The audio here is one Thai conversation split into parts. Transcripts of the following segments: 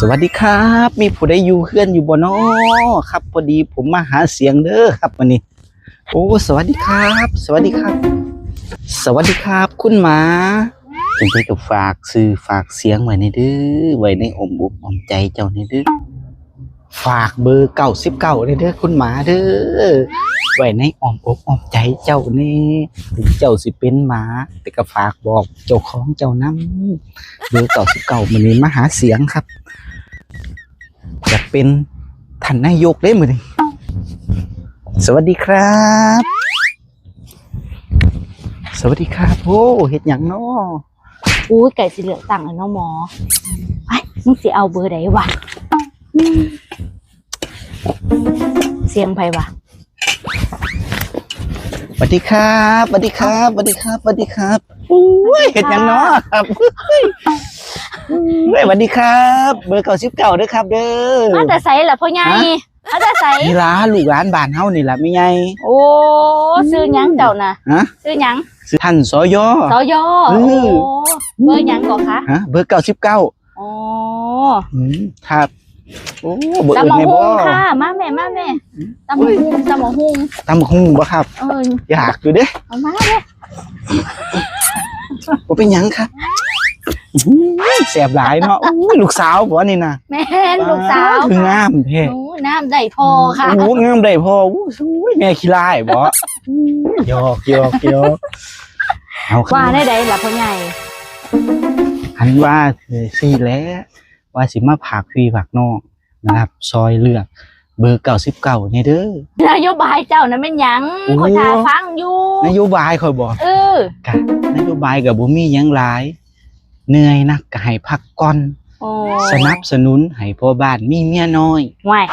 สวัสดีครับมีผู้ใดอยู่เฮือนอยู่บ่น้อครับพอดีผมมาหาเสียงเด้อครับวันนี้โอ้สวัสดีครับสวัสดีครับสวัสดีครับคุณหมาจึงไปกับฝากสื่อฝากเสียงไว้ในเด้อไว้ในอ้อมอกอ้อมใจเจ้าในเด้อฝากเบอร์99ในเด้อคุณหมาเด้อไว้ในอ้อมอกอ้อมใจเจ้านี่ถึงเจ้าสิเป็นหมาแต่ก็ฝากบอกเจ้าของเจ้านำเบอร์99มื้อนี้มาหาเสียงครับจะเป็นท่านนายกได้มื้อนี้สวัสดีครับสวัสดีครับโอ้เฮ็ดหยังน้อ อุ้ยไก่สีเหลืองต่างเลยน้องหมอไอ้มึงสิเอาเบอร์ไหนวะเสียงไผวะ สวัสดีครับสวัสดีครับสวัสดีครับสวัสดีครับโอ้ยเฮ็ดหยังน้อครับสวัสดีครับเบอร์99เด้อครับเด้อ มาแต่ไสล่ะพ่อใหญ่มาแต่ไส นี่ล่ะลูกหลานบ้านเฮานี่ล่ะแม่ใหญ่ โอ้ซื้อหยังเจ้าน่ะ ฮะ ซื้อหยัง ชื่อท่านสย สยโอ้เบอร์หยังก่อนคะ ฮะเบอร์99 อ๋อ ครับโอ้เบอร์ ตำ อื่น มะ ให้ ฮุ บ่ งค่ะมาแม่ตำมะฮุงตำมะฮุง ตำบักหุ่งบ่ครับ อยากอยู่เด้ เอามาเด้อ บ่เป็นหยังครับแสบหลายเนาะอุ้ยลูกสาวบ่นี่น่ะ แม่นลูกสาว คืองามแท้ หนูน้ำได้พอค่ะ โอ้งามได้พออู้ยแม่ขี้ร้ายบ่หยอกเอาครับ ว่าได้ล่ะพ่อใหญ่ หันว่าสิแหล้วว่าสิมาผากพี่ผากน้องนะครับ ซอยเลือกเบอร์99นี่เด้อน โยบายเจ้านั้นเป็นหยัง โอ้ ขอทาฟังอยู่ นโยบายค่อยบอก เออ กะนโยบายก็บ่มีหยังหลาย เหนื่อยนักก็ให้พักก่อน โอ้ สนับสนุนให้พ่อบ้านมีเมียน้อย ห่วย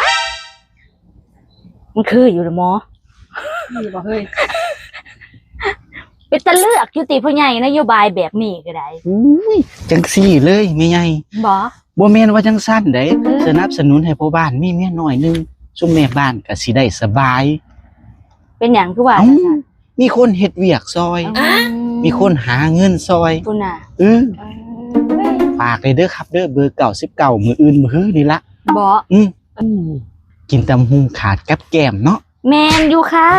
มันคืออยู่หรือหมอ นี่บ่เฮ้ย เป็นตะเลือกอยู่ติพ่อใหญ่นโยบายแบบนี้ก็ได้ อุ้ยจังซี่เลยแม่ใหญ่ บ่ บ่แม่นว่าจังซั่นเด้สนับสนุนให้พ่อบ้านมีเมียน้อยหนึงซุมแม่บ้านก็สิได้สบาย เป็นหยังคือว่า เอ้า จังซั่น มีคนเฮ็ดเวียกซอย มีคนหาเงินซอย คุณน่ะ เออฝากเลยเด้อครับเด้อเบอร์99มื้ออื่นมื้อนี่ละ บ่ กินตำหุงขาดกับแก้มเนาะ แมนอยู่ค่ะ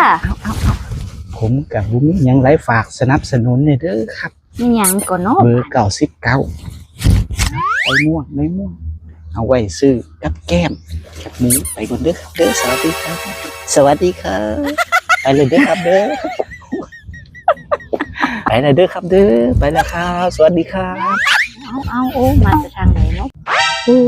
ผมกับบุ้มยังไรฝากสนับสนุนเนี่ยเด้อครับ มันหยังก่อนเนาะ เบอร์99ไปม่วงไม่ม่วงเอาไว้ซื้อกับแก้มกับหมูไปก่อนเด้อครับเด้อสวัสดีครับ สวัสดีครับไปเลยเด้อครับเด้อไปเลยเด้อครับเด้อไปแล้วครับสวัสดีครับ เอาโอ้มาจากทางไหนเนาะ